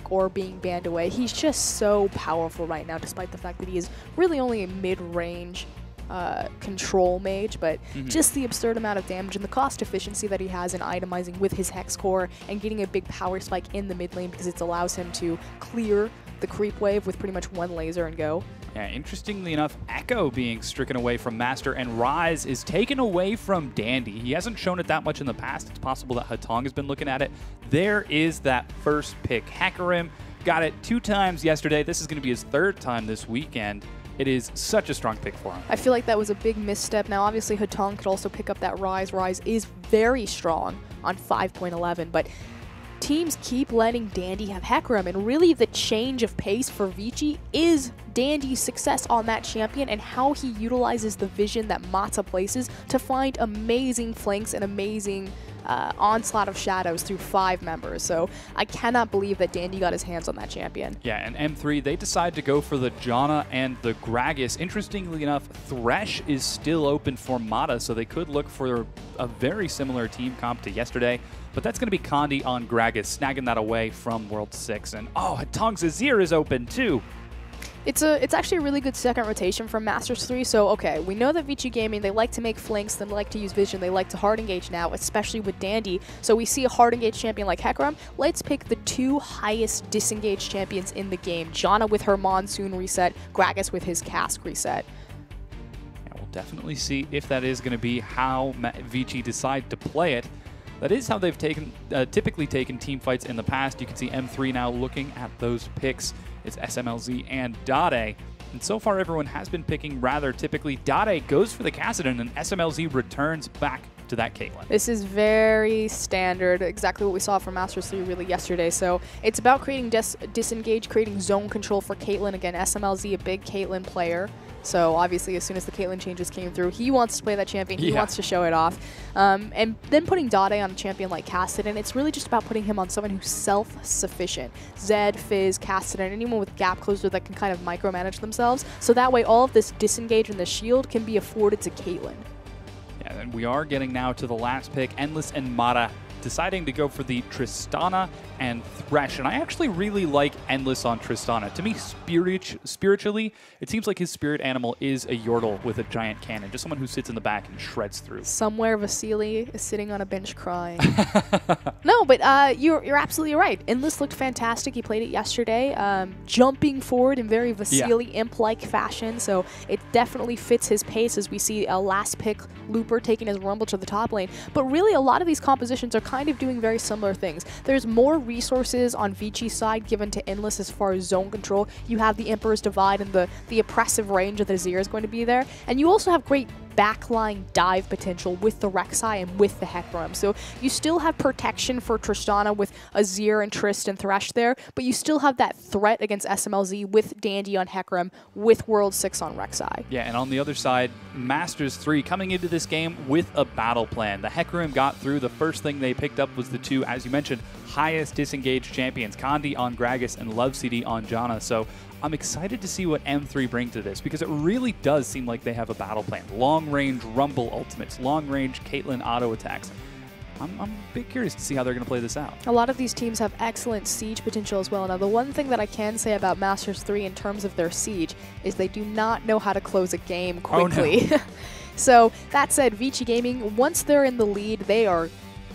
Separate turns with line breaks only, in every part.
or being banned away. He's just so powerful right now, despite the fact that he is really only a mid-range control mage, but just the absurd amount of damage and the cost efficiency that he has in itemizing with his Hex Core and getting a big power spike in the mid lane because it allows him to clear the creep wave with pretty much one laser and go.
Yeah, interestingly enough, Echo being stricken away from Master and Rise is taken away from Dandy. He hasn't shown it that much in the past. It's possible that Hatong has been looking at it. There is that first pick. Hecarim got it 2 times yesterday. This is going to be his 3rd time this weekend. It is such a strong pick for him.
I feel like that was a big misstep. Now, obviously, Hatong could also pick up that Rise. Rise is very strong on 5.11, but teams keep letting Dandy have Hecarim, and really the change of pace for Vici is Dandy's success on that champion and how he utilizes the vision that Matza places to find amazing flanks and amazing onslaught of shadows through 5 members. So I cannot believe that Dandy got his hands on that champion.
Yeah, and M3, they decide to go for the Janna and the Gragas. Interestingly enough, Thresh is still open for Mata, so they could look for a very similar team comp to yesterday. But that's going to be Condi on Gragas, snagging that away from World 6. And oh, Hatong's Azir is open too.
It's actually a really good second rotation from Master3. So, okay, we know that Vici Gaming, they like to make flanks, they like to use vision, they like to hard engage now, especially with Dandy. So we see a hard engage champion like Hecarim. Let's pick the 2 highest disengaged champions in the game. Janna with her Monsoon reset, Gragas with his Cask reset.
Yeah, we'll definitely see if that is going to be how Vici decide to play it. That is how they've typically taken team fights in the past. You can see M3 now looking at those picks. It's SMLZ and Dade. And so far, everyone has been picking rather typically. Dade goes for the Kassadin, and SMLZ returns back to that Caitlyn.
This is very standard, exactly what we saw from Master3 really yesterday. So it's about creating disengage, creating zone control for Caitlyn. Again, SMLZ, a big Caitlyn player. So obviously, as soon as the Caitlyn changes came through, he wants to play that champion. He wants to show it off. And then putting Dade on a champion like Kassadin, it's really just about putting him on someone who's self-sufficient. Zed, Fizz, Kassadin, anyone with gap closer that can kind of micromanage themselves. So that way, all of this disengage and the shield can be afforded to Caitlyn.
Yeah, and we are getting now to the last pick. Endless and Mata deciding to go for the Tristana and Thresh. And I actually really like Endless on Tristana. To me, spiritually, it seems like his spirit animal is a Yordle with a giant cannon. Just someone who sits in the back and shreds through.
Somewhere Vasily is sitting on a bench crying. No, but you're absolutely right. Endless looked fantastic. He played it yesterday, jumping forward in very Vasily imp-like fashion. So it definitely fits his pace as we see a last pick Looper taking his rumble to the top lane. But really, a lot of these compositions are kind of doing very similar things. There's more resources on Vici's side given to Endless as far as zone control. You have the Emperor's Divide and the oppressive range of the Azir is going to be there. And you also have great backline dive potential with the Rek'Sai and with the Hecarim. So you still have protection for Tristana with Azir and Trist and Thresh there, but you still have that threat against SMLZ with Dandy on Hecarim, with World 6 on Rek'Sai.
Yeah, and on the other side, Masters3 coming into this game with a battle plan. The Hecarim got through. The first thing they picked up was the 2, as you mentioned, highest disengaged champions, Condi on Gragas and Love CD on Janna. So I'm excited to see what M3 bring to this, because it really does seem like they have a battle plan. Long-range Rumble ultimates, long-range Caitlyn auto attacks. I'm a bit curious to see how they're going to play this out.
A lot of these teams have excellent siege potential as well. Now, the one thing that I can say about Masters3 in terms of their siege is they do not know how to close a game quickly. Oh, no. So, that said, Vici Gaming, once they're in the lead, they are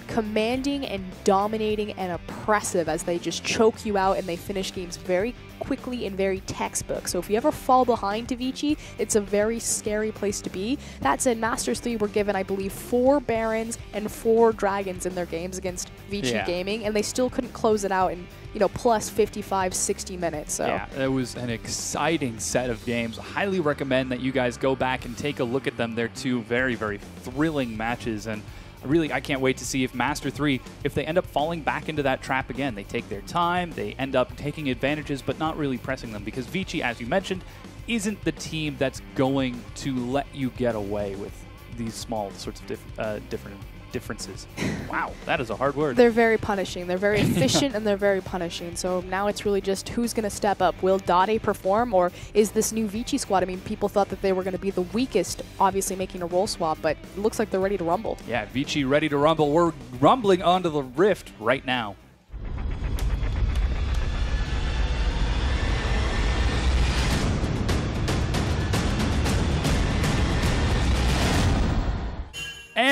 commanding and dominating and oppressive as they just choke you out and they finish games very quickly and very textbook. So if you ever fall behind to Vici, it's a very scary place to be. That said, Masters3 were given, I believe, 4 Barons and 4 Dragons in their games against Vici Gaming, and they still couldn't close it out in, you know, plus 55, 60 minutes. So
yeah, it was an exciting set of games. I highly recommend that you guys go back and take a look at them. They're 2 very, very thrilling matches, and really, I can't wait to see if Master3, if they end up falling back into that trap again. They take their time, they end up taking advantages, but not really pressing them, because Vici, as you mentioned, isn't the team that's going to let you get away with these small sorts of differences. Wow, that is a hard word.
They're very punishing. They're very efficient and they're very punishing. So now it's really just who's going to step up. Will Dade perform, or is this new Vici squad? I mean, people thought that they were going to be the weakest, obviously making a role swap, but it looks like they're ready to rumble.
Yeah, Vici ready to rumble. We're rumbling onto the Rift right now.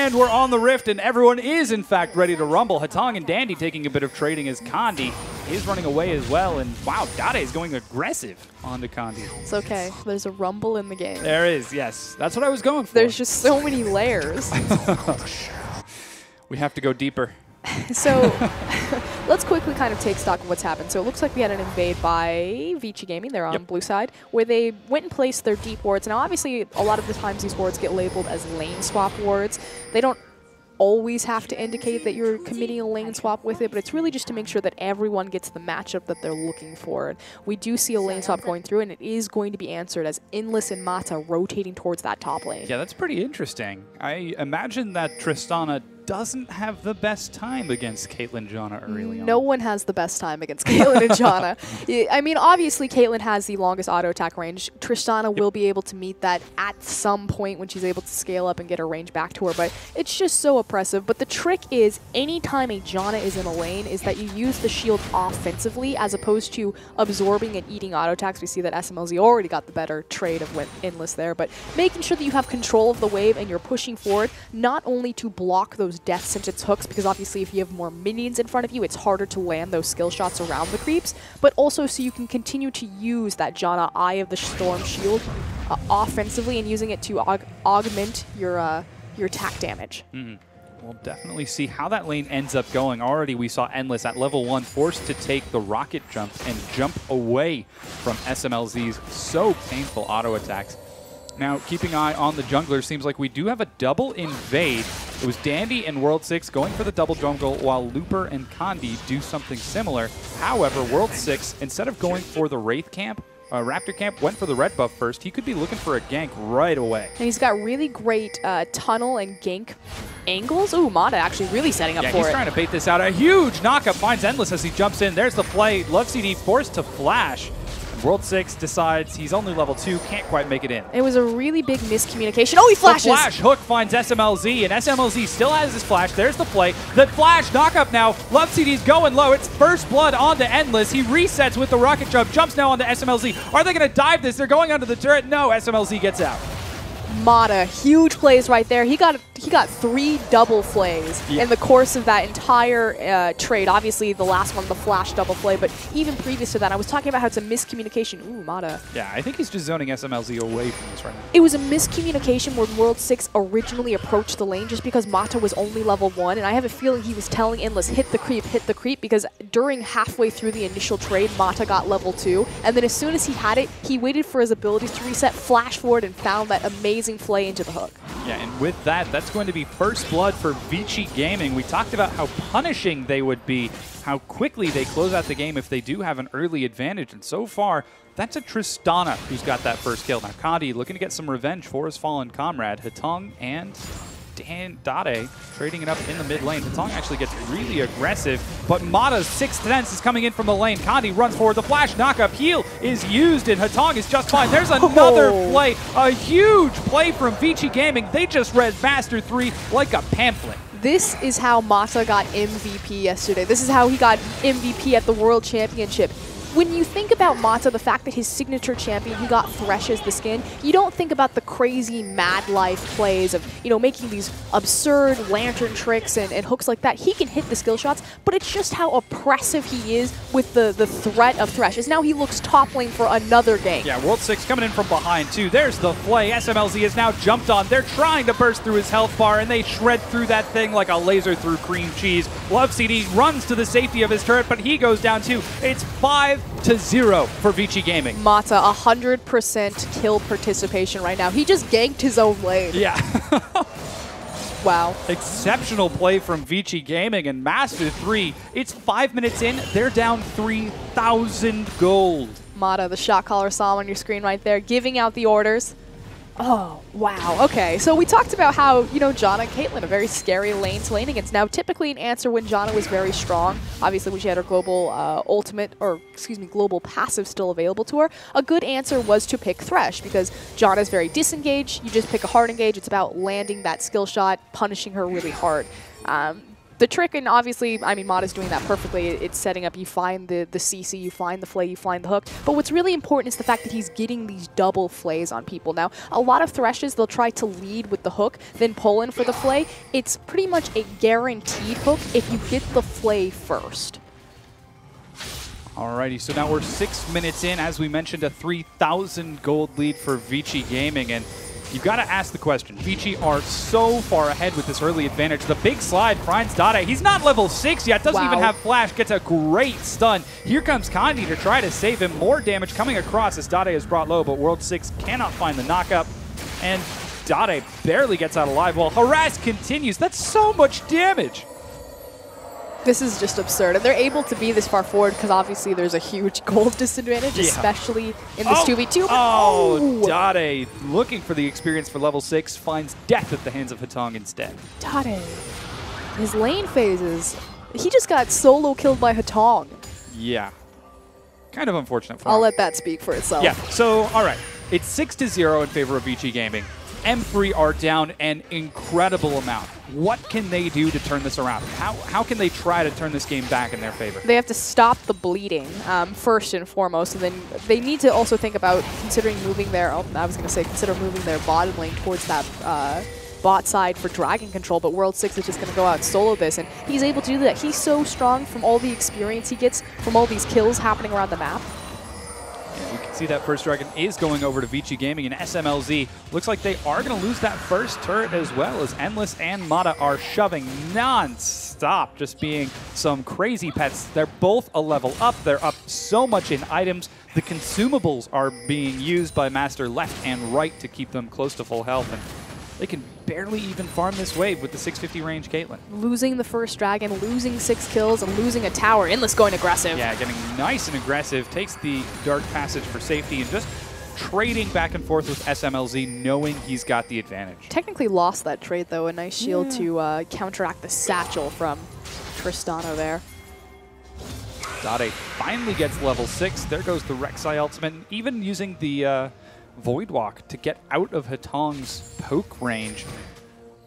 And we're on the Rift, and everyone is, in fact, ready to rumble. Hatong and Dandy taking a bit of trading as Kandi is running away as well. And, wow, Dade is going aggressive onto Kandi.
It's okay. There's a rumble in the game.
There is, yes. That's what I was going for.
There's just so many layers.
We have to go deeper.
So let's quickly kind of take stock of what's happened. So it looks like we had an invade by Vici Gaming. They're on blue side, where they went and placed their deep wards. Now, obviously, a lot of the times these wards get labeled as lane swap wards. They don't always have to indicate that you're committing a lane swap with it, but it's really just to make sure that everyone gets the matchup that they're looking for. And we do see a lane swap going through, and it is going to be answered as Endless and Mata rotating towards that top lane.
Yeah, that's pretty interesting. I imagine that Tristana doesn't have the best time against Caitlyn Janna early on.
No one has the best time against Caitlyn and Janna. I mean, obviously, Caitlyn has the longest auto attack range. Tristana will be able to meet that at some point when she's able to scale up and get her range back to her, but it's just so oppressive. But the trick is, anytime a Janna is in a lane, is that you use the shield offensively as opposed to absorbing and eating auto attacks. We see that SMLZ already got the better trade of Endless there, but making sure that you have control of the wave and you're pushing forward, not only to block those death sentence hooks, because obviously if you have more minions in front of you, it's harder to land those skill shots around the creeps, but also so you can continue to use that Janna Eye of the Storm shield offensively and using it to augment your attack damage.
We'll definitely see how that lane ends up going. Already we saw Endless at level 1 forced to take the rocket jump and jump away from SMLZ's so painful auto attacks. Now, keeping an eye on the jungler, seems like we do have a double invade. It was Dandy and World 6 going for the double jungle, while Looper and Kandi do something similar. However, World 6, instead of going for the Wraith camp, Raptor camp, went for the red buff first. He could be looking for a gank right away.
And he's got really great tunnel and gank angles. Ooh, Mata actually really setting up for it.
Yeah, he's trying to bait this out. A huge knockup finds Endless as he jumps in. There's the play. Love CD forced to flash. World 6 decides he's only level 2, can't quite make it in.
It was a really big miscommunication. Oh, he flashes!
The flash hook finds SMLZ, and SMLZ still has his flash. There's the play. The flash knockup now. Love CD's going low. It's first blood onto Endless. He resets with the rocket jump, jumps now onto SMLZ. Are they going to dive this? They're going under the turret. No, SMLZ gets out.
Mata, huge plays right there. He got 3 double plays in the course of that entire trade. Obviously, the last one, the flash double play, but even previous to that, I was talking about how it's a miscommunication. Ooh, Mata.
Yeah, I think he's just zoning SMLZ away from this right now.
It was a miscommunication when World 6 originally approached the lane just because Mata was only level 1, and I have a feeling he was telling Endless, hit the creep, because during halfway through the initial trade, Mata got level 2, and then as soon as he had it, he waited for his abilities to reset, flash forward, and found that amazing play into the hook.
Yeah, and with that, that's going to be first blood for Vici Gaming. We talked about how punishing they would be, how quickly they close out the game if they do have an early advantage, and so far, that's a Tristana who's got that first kill. Now, Kandi looking to get some revenge for his fallen comrade, Hatong and Dade trading it up in the mid lane. Hatong actually gets really aggressive, but Mata's 6th Sense is coming in from the lane. Kandi runs forward. The flash knockup heal is used, and Hatong is just fine. There's another play, a huge play from Vici Gaming. They just read Master3 like a pamphlet.
This is how Mata got MVP yesterday. This is how he got MVP at the World Championship. When you think about Mata, the fact that his signature champion, he got Thresh as the skin, you don't think about the crazy mad life plays of, you know, making these absurd lantern tricks and hooks like that. He can hit the skill shots, but it's just how oppressive he is with the threat of Thresh. As now he looks top lane for another gank.
Yeah, World 6 coming in from behind too. There's the play. SMLZ is now jumped on. They're trying to burst through his health bar, and they shred through that thing like a laser through cream cheese. Love CD runs to the safety of his turret, but he goes down too. It's 5-0 for Vici Gaming.
Mata, 100% kill participation right now. He just ganked his own lane.
Yeah.
Wow.
Exceptional play from Vici Gaming, and Master3, it's 5 minutes in, they're down 3,000 gold.
Mata, the shot caller saw on your screen right there, giving out the orders. Oh, wow. Okay, so we talked about how, you know, Janna and Caitlyn, a very scary lane to lane against. Now, typically an answer when Janna was very strong, obviously when she had her global global passive still available to her, a good answer was to pick Thresh, because Janna's very disengaged. You just pick a hard engage. It's about landing that skill shot, punishing her really hard. The trick, and obviously, I mean, Mata's doing that perfectly. It's setting up, you find the CC, you find the flay, you find the hook. But what's really important is the fact that he's getting these double flays on people. Now, a lot of Threshes, they'll try to lead with the hook, then pull in for the flay. It's pretty much a guaranteed hook if you get the flay first.
Alrighty, so now we're 6 minutes in. As we mentioned, a 3,000 gold lead for Vici Gaming, and you've got to ask the question. Vici are so far ahead with this early advantage. The big slide finds Dade. He's not level 6 yet, doesn't even have flash, gets a great stun. Here comes Kandi to try to save him. More damage coming across as Dade is brought low, but World 6 cannot find the knockup. And Dade barely gets out alive while Harass continues. That's so much damage.
This is just absurd. And they're able to be this far forward because obviously there's a huge gold disadvantage, especially in this 2v2.
Oh, Dade, looking for the experience for level 6, finds death at the hands of Hatong instead.
Dade, his lane phases, he just got solo killed by Hatong.
Yeah. Kind of unfortunate for him.
I'll let that speak for itself.
Yeah, so, all right. It's 6-0 in favor of Vici Gaming. M3 are down an incredible amount. What can they do to turn this around? How can they try to turn this game back in their favor?
They have to stop the bleeding, first and foremost, and then they need to also think about considering moving their, consider moving their bottom lane towards that bot side for dragon control, but World 6 is just going to go out and solo this, and he's able to do that. He's so strong from all the experience he gets from all these kills happening around the map.
You can see that first dragon is going over to Vici Gaming, and SMLZ looks like they are going to lose that first turret as well, as Endless and Mata are shoving non-stop, just being some crazy pets. They're both a level up. They're up so much in items. The consumables are being used by Master left and right to keep them close to full health, and they can barely even farm this wave with the 650 range Caitlyn.
Losing the first dragon, losing 6 kills, and losing a tower. Endless going aggressive.
Yeah, getting nice and aggressive. Takes the Dark Passage for safety and just trading back and forth with SMLZ, knowing he's got the advantage.
Technically lost that trade, though. A nice shield to counteract the satchel from Tristana there.
Dade finally gets level 6. There goes the Rek'Sai ultimate. And even using the Void Walk to get out of Hatong's poke range.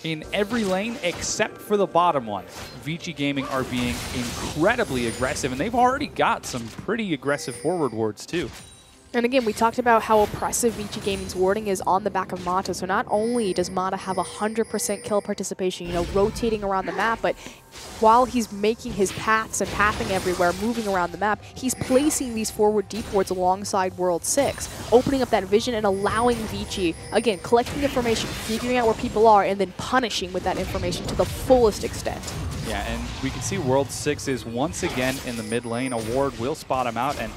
In every lane except for the bottom one, Vici Gaming are being incredibly aggressive, and they've already got some pretty aggressive forward wards too.
And again, we talked about how oppressive Vici Gaming's warding is on the back of Mata. So not only does Mata have 100% kill participation, you know, rotating around the map, but while he's making his paths and pathing everywhere, moving around the map, he's placing these forward deep wards alongside World 6, opening up that vision and allowing Vici, again, collecting information, figuring out where people are, and then punishing with that information to the fullest extent.
Yeah, and we can see World 6 is once again in the mid lane. A ward will spot him out, and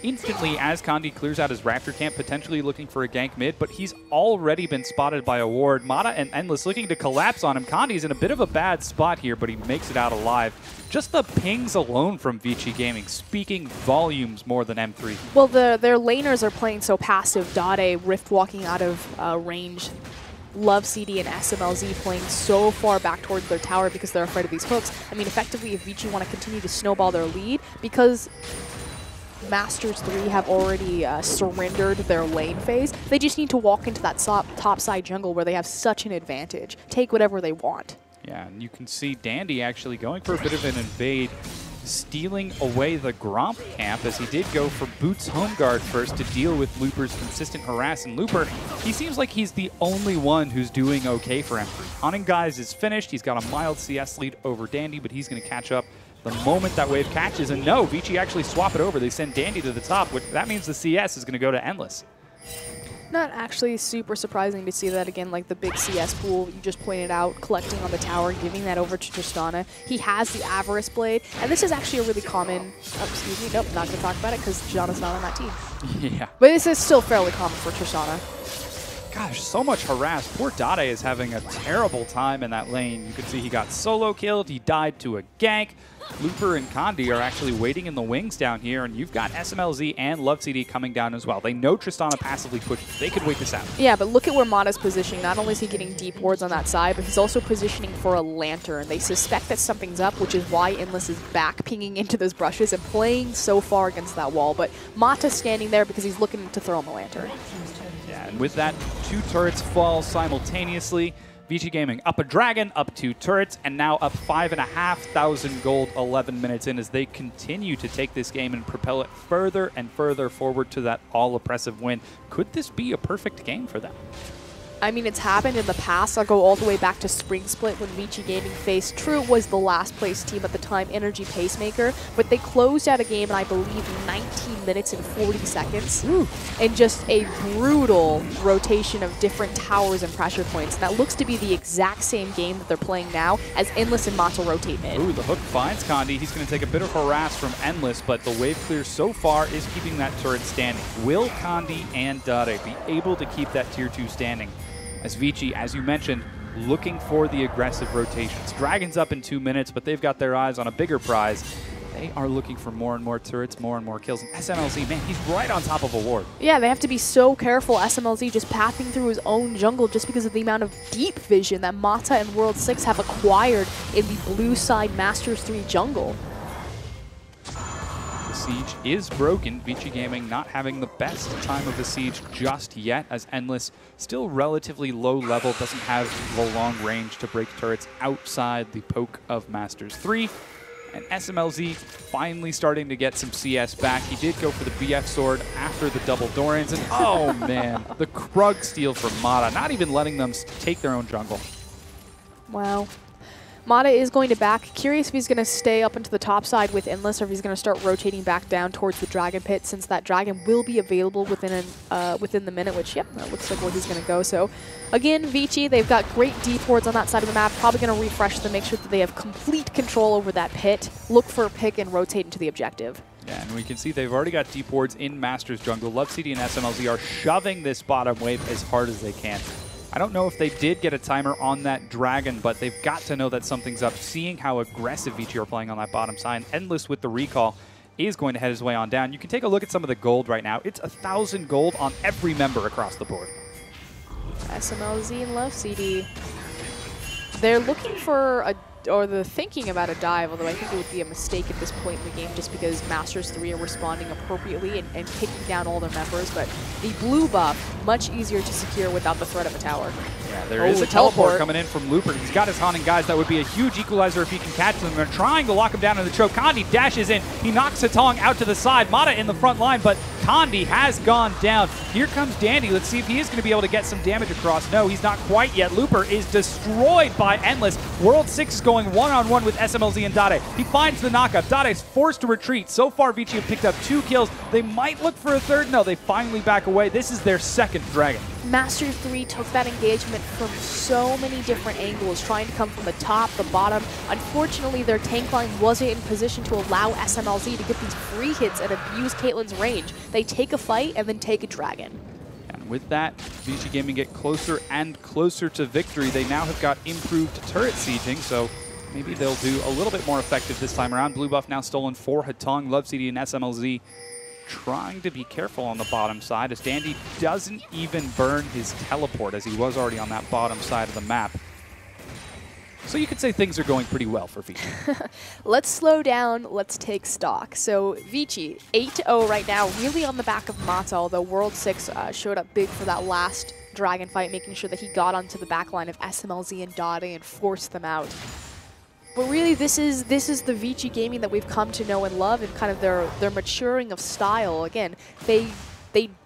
instantly, as Kandi clears out his Raptor camp, potentially looking for a gank mid, but he's already been spotted by a ward. Mata and Endless looking to collapse on him. Kandi's in a bit of a bad spot here, but he makes it out alive. Just the pings alone from Vici Gaming, speaking volumes more than M3.
Well, their laners are playing so passive. Dade rift walking out of range. Love CD and SMLZ playing so far back towards their tower because they're afraid of these hooks. I mean, effectively, if Vici want to continue to snowball their lead, because Master3 have already surrendered their lane phase. They just need to walk into that top side jungle where they have such an advantage. Take whatever they want.
Yeah, and you can see Dandy actually going for a bit of an invade, stealing away the Gromp camp, as he did go for Boots Home Guard first to deal with Looper's consistent harass. And Looper, he seems like he's the only one who's doing okay for M3. Hunting Guys is finished. He's got a mild CS lead over Dandy, but he's going to catch up the moment that wave catches. And no, Vici actually swap it over. They send Dandy to the top, which that means the CS is going to go to Endless.
Not actually super surprising to see that again, like the big CS pool you just pointed out, collecting on the tower, giving that over to Tristana. He has the Avarice Blade, and this is actually a really common, excuse me, nope, not going to talk about it because Tristana's not on that team.
Yeah.
But this is still fairly common for Tristana.
Gosh, so much harass. Poor Dade is having a terrible time in that lane. You can see he got solo killed. He died to a gank. Looper and Kandi are actually waiting in the wings down here, and you've got SMLZ and Love CD coming down as well. They know Tristana passively pushes. They could wait this out.
Yeah, but look at where Mata's positioning. Not only is he getting deep wards on that side, but he's also positioning for a lantern. They suspect that something's up, which is why Endless is back pinging into those brushes and playing so far against that wall. But Mata's standing there because he's looking to throw him a lantern.
Yeah, and with that, 2 turrets fall simultaneously. Vici Gaming up a dragon, up 2 turrets, and now up 5,500 gold 11 minutes in as they continue to take this game and propel it further and further forward to that all-oppressive win. Could this be a perfect game for them?
I mean, it's happened in the past. I'll go all the way back to Spring Split when Vici Gaming faced, true, was the last place team at the time, Energy Pacemaker, but they closed out a game in, I believe, 19 minutes and 40 seconds.
Ooh.
And just a brutal rotation of different towers and pressure points. And that looks to be the exact same game that they're playing now as Endless and Mata rotate mid.
Ooh, the hook finds Kandi. He's going to take a bit of harass from Endless, but the wave clear so far is keeping that turret standing. Will Kandi and Dade be able to keep that tier 2 standing? As Vici, as you mentioned, looking for the aggressive rotations. Dragon's up in 2 minutes, but they've got their eyes on a bigger prize. They are looking for more and more turrets, more and more kills. And SMLZ, man, he's right on top of a ward.
Yeah, they have to be so careful. SMLZ just pathing through his own jungle just because of the amount of deep vision that Mata and World 6 have acquired in the blue side Master3 jungle.
The siege is broken. Vici Gaming not having the best time of the siege just yet, as Endless still relatively low level, doesn't have the long range to break turrets outside the poke of Master3. And SMLZ finally starting to get some CS back. He did go for the BF sword after the double Dorans, and oh man, the Krug steal from Mata, not even letting them take their own jungle.
Wow. Mata is going to back. Curious if he's going to stay up into the top side with Endless or if he's going to start rotating back down towards the Dragon Pit, since that Dragon will be available within the minute, which, yep, that looks like where he's going to go. So, again, Vici, they've got great deep wards on that side of the map. Probably going to refresh them, make sure that they have complete control over that pit. Look for a pick and rotate into the objective.
Yeah, and we can see they've already got deep wards in Master's jungle. LPL and SMLZ are shoving this bottom wave as hard as they can. I don't know if they did get a timer on that Dragon, but they've got to know that something's up. Seeing how aggressive Vici are playing on that bottom side, Endless with the recall is going to head his way on down. You can take a look at some of the gold right now. It's 1,000 gold on every member across the board.
SMLZ and LPL. They're looking for a, or they're thinking about a dive, although I think it would be a mistake at this point in the game just because Masters3 are responding appropriately and kicking down all their members, but the blue buff, much easier to secure without the threat of a tower.
Yeah, there is a teleport coming in from Looper. He's got his haunting guys. That would be a huge equalizer if he can catch them. They're trying to lock him down in the choke. Kandi dashes in. He knocks Hatong out to the side. Mata in the front line, but Kandi has gone down. Here comes Dandy. Let's see if he is going to be able to get some damage across. No, he's not quite yet. Looper is destroyed by Endless. World 6 is going one-on-one with SMLZ and Dade. He finds the knockup. Dade's forced to retreat. So far, Vici have picked up 2 kills. They might look for a third. No, they finally back away. This is their second Dragon.
Master3 took that engagement from so many different angles, trying to come from the top, the bottom. Unfortunately, their tank line wasn't in position to allow SMLZ to get these free hits and abuse Caitlyn's range. They take a fight and then take a Dragon.
And with that, Vici Gaming get closer and closer to victory. They now have got improved turret sieging, so maybe they'll do a little bit more effective this time around. Blue buff now stolen for Hatong, LPL and SMLZ. Trying to be careful on the bottom side as Dandy doesn't even burn his teleport as he was already on that bottom side of the map. So you could say things are going pretty well for Vici.
Let's slow down, let's take stock. So Vici, 8-0 right now, really on the back of Mata, although World 6 showed up big for that last Dragon fight, making sure that he got onto the back line of SMLZ and Dade and forced them out. But really, this is the Vici Gaming that we've come to know and love, and kind of their maturing of style. Again, they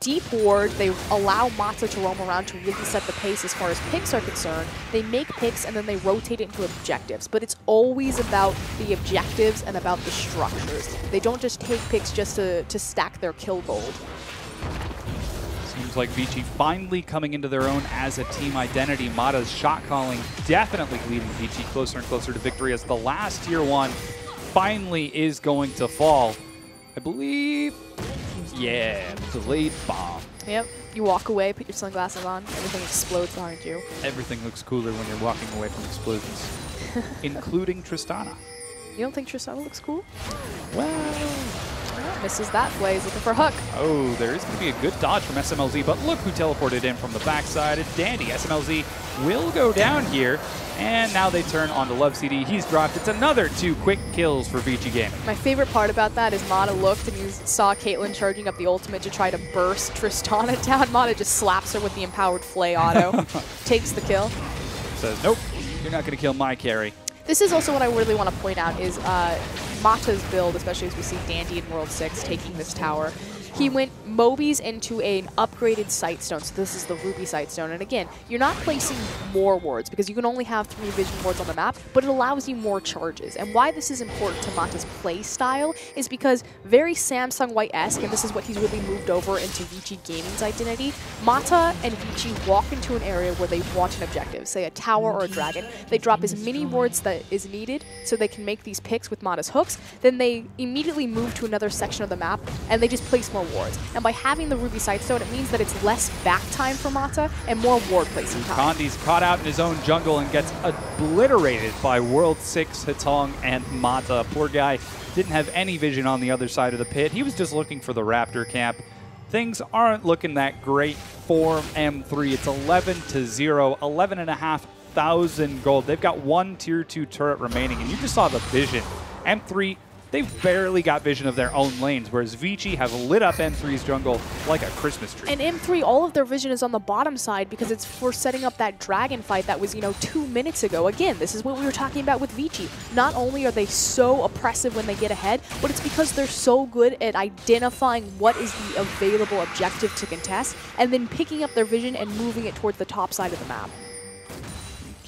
deep ward, they allow Mata to roam around to really set the pace as far as picks are concerned. They make picks and then they rotate it into objectives, but it's always about the objectives and about the structures. They don't just take picks just to stack their kill gold.
Seems like Vici finally coming into their own as a team identity. Mata's shot calling definitely leading Vici closer and closer to victory as the last tier 1 finally is going to fall. I believe, yeah, delayed bomb.
Yep, you walk away, put your sunglasses on, everything explodes behind you.
Everything looks cooler when you're walking away from explosions, including Tristana.
You don't think Tristana looks cool?
Well,
misses that play. He's looking for Hook.
Oh, there is going to be a good dodge from SMLZ, but look who teleported in from the backside. It's Dandy. SMLZ will go down here, and now they turn on to LPL. He's dropped. It's another 2 quick kills for Vici Gaming.
My favorite part about that is Mata looked and he saw Caitlyn charging up the ultimate to try to burst Tristana down. Mata just slaps her with the empowered Flay auto. Takes the kill.
says, nope, you're not going to kill my carry.
This is also what I really want to point out is Mata's build, especially as we see Dandy in World 6 taking this tower. He went Mobies into an upgraded Sightstone, so this is the Ruby Sightstone. And again, you're not placing more wards because you can only have 3 vision wards on the map, but it allows you more charges. And why this is important to Mata's play style is because very Samsung White-esque, and this is what he's really moved over into Vici Gaming's identity. Mata and Vici walk into an area where they want an objective, say a tower or a dragon. They drop as many wards that is needed so they can make these picks with Mata's hooks. Then they immediately move to another section of the map and they just place more wards. And by having the Ruby Sightstone, it means that it's less back time for Mata and more ward placing time.
Kandi's caught out in his own jungle and gets obliterated by World 6 Hatong and Mata. Poor guy didn't have any vision on the other side of the pit. He was just looking for the Raptor camp. Things aren't looking that great for M3. It's 11-0, 11,500 gold. They've got 1 tier 2 turret remaining, and you just saw the vision. M3, they've barely got vision of their own lanes, whereas Vici have lit up M3's jungle like a Christmas tree.
And M3, all of their vision is on the bottom side because it's for setting up that dragon fight that was, 2 minutes ago. Again, this is what we were talking about with Vici. Not only are they so oppressive when they get ahead, but it's because they're so good at identifying what is the available objective to contest and then picking up their vision and moving it towards the top side of the map.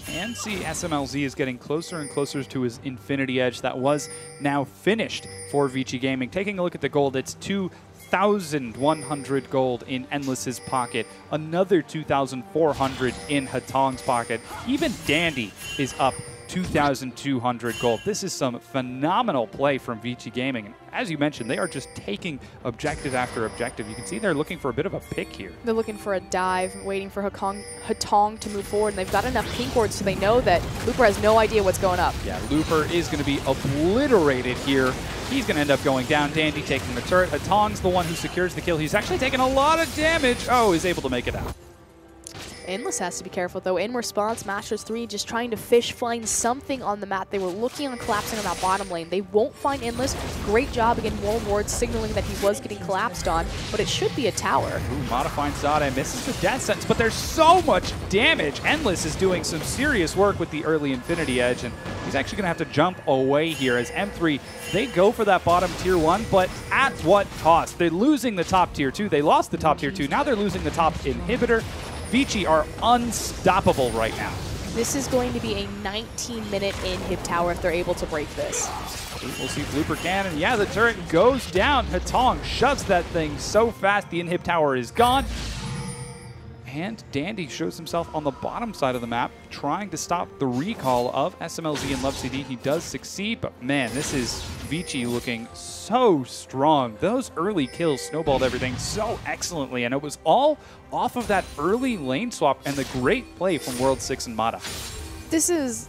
And see SMLZ is getting closer and closer to his Infinity Edge that was now finished for Vici Gaming. Taking a look at the gold, it's 2,100 gold in Endless's pocket, another 2,400 in Hatong's pocket. Even Dandy is up 2,200 gold. This is some phenomenal play from Vici Gaming. And as you mentioned, they are just taking objective after objective. You can see they're looking for a bit of a pick here.
They're looking for a dive, waiting for Hatong to move forward, and they've got enough pink wards so they know that Looper has no idea what's going up.
Yeah, Looper is going to be obliterated here. He's going to end up going down. Dandy taking the turret. Hatong's the one who secures the kill. He's actually taking a lot of damage. Oh, he's able to make it out.
Endless has to be careful, though. In response, Master3 just trying to find something on the map. They were looking on collapsing on that bottom lane. They won't find Endless. Great job again, more wards signaling that he was getting collapsed on, but it should be a tower.
Ooh, modifying Zada misses the death sentence, but there's so much damage. Endless is doing some serious work with the early Infinity Edge, and he's actually going to have to jump away here as M3, they go for that bottom tier 1, but at what cost? They're losing the top tier 2. They lost the top tier 2. Now they're losing the top inhibitor. Vici are unstoppable right now.
This is going to be a 19-minute inhib tower if they're able to break this.
We'll see if Looper can, and yeah, the turret goes down. Hatong shoves that thing so fast, the inhib tower is gone. And Dandy shows himself on the bottom side of the map, trying to stop the recall of SMLZ and LoveCD. He does succeed, but man, this is Vici looking so strong. Those early kills snowballed everything so excellently, and it was all off of that early lane swap and the great play from World 6 and Mata.
This is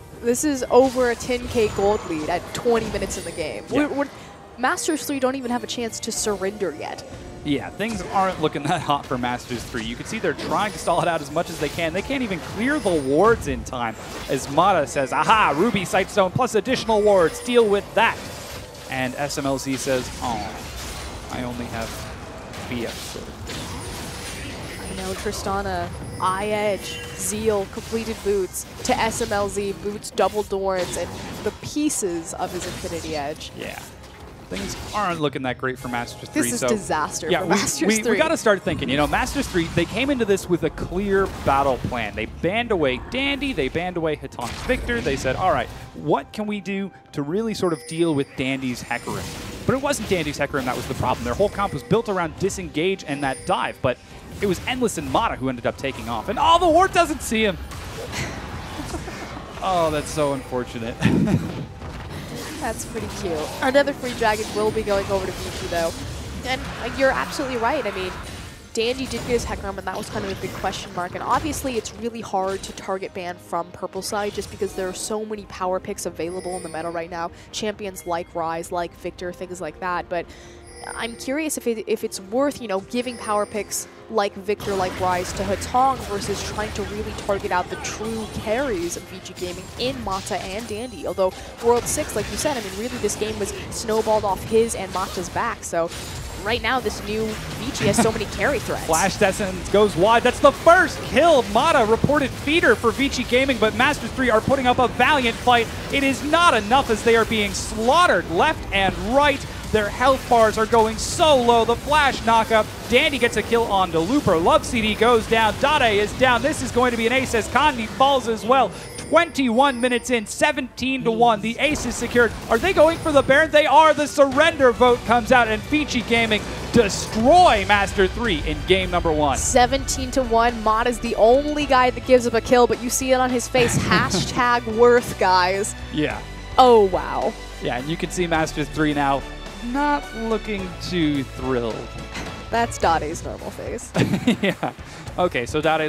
over a 10k gold lead at 20 minutes in the game.
Yeah.
Masters3 don't even have a chance to surrender yet.
Yeah, things aren't looking that hot for Masters3. You can see they're trying to stall it out as much as they can. They can't even clear the wards in time. As Mata says, aha, Ruby Sightstone plus additional wards, deal with that. And SMLZ says, oh, I only have BF.
I know, Tristana, Edge, Zeal, completed boots, to SMLZ, boots, double Dorns, and the pieces of his Infinity Edge.
Yeah. Things aren't looking that great for Masters3.
This is disaster for Masters3.
We got to start thinking, Masters3, they came into this with a clear battle plan. They banned away Dandy, they banned away Hatong's Victor. They said, all right, what can we do to really sort of deal with Dandy's Hecarim? But it wasn't Dandy's Hecarim that was the problem. Their whole comp was built around disengage and that dive, but it was Endless and Mata who ended up taking off. And the ward doesn't see him. Oh, that's so unfortunate.
That's pretty cute. Another free dragon will be going over to Vici, though. And you're absolutely right. I mean, Dandy did get his Hecarim, and that was kind of a big question mark. And obviously, it's really hard to target ban from purple side just because there are so many power picks available in the meta right now. Champions like Ryze, like Victor, things like that. But I'm curious if it's worth, giving power picks like Victor, like Ryze to Hatong versus trying to really target out the true carries of Vici Gaming in Mata and Dandy. Although World 6, like you said, I mean, really this game was snowballed off his and Mata's back. So right now this new Vici has so many carry threats.
Flash Essence goes wide. That's the first kill. Mata reported feeder for Vici Gaming, but Master3 are putting up a valiant fight. It is not enough as they are being slaughtered left and right. Their health bars are going so low. The flash knockup. Dandy gets a kill on Delupro. Love CD goes down. Dade is down. This is going to be an ace as Kandi falls as well. 21 minutes in, 17-1. The ace is secured. Are they going for the Baron? They are. The surrender vote comes out, and Vici Gaming destroy Master3 in game number 1.
17-1. Mod is the only guy that gives up a kill, but you see it on his face. Hashtag worth, guys.
Yeah.
Oh, wow.
Yeah, and you can see Master3 now not looking too thrilled.
That's Dade's normal face.
Yeah. Okay, so Dade's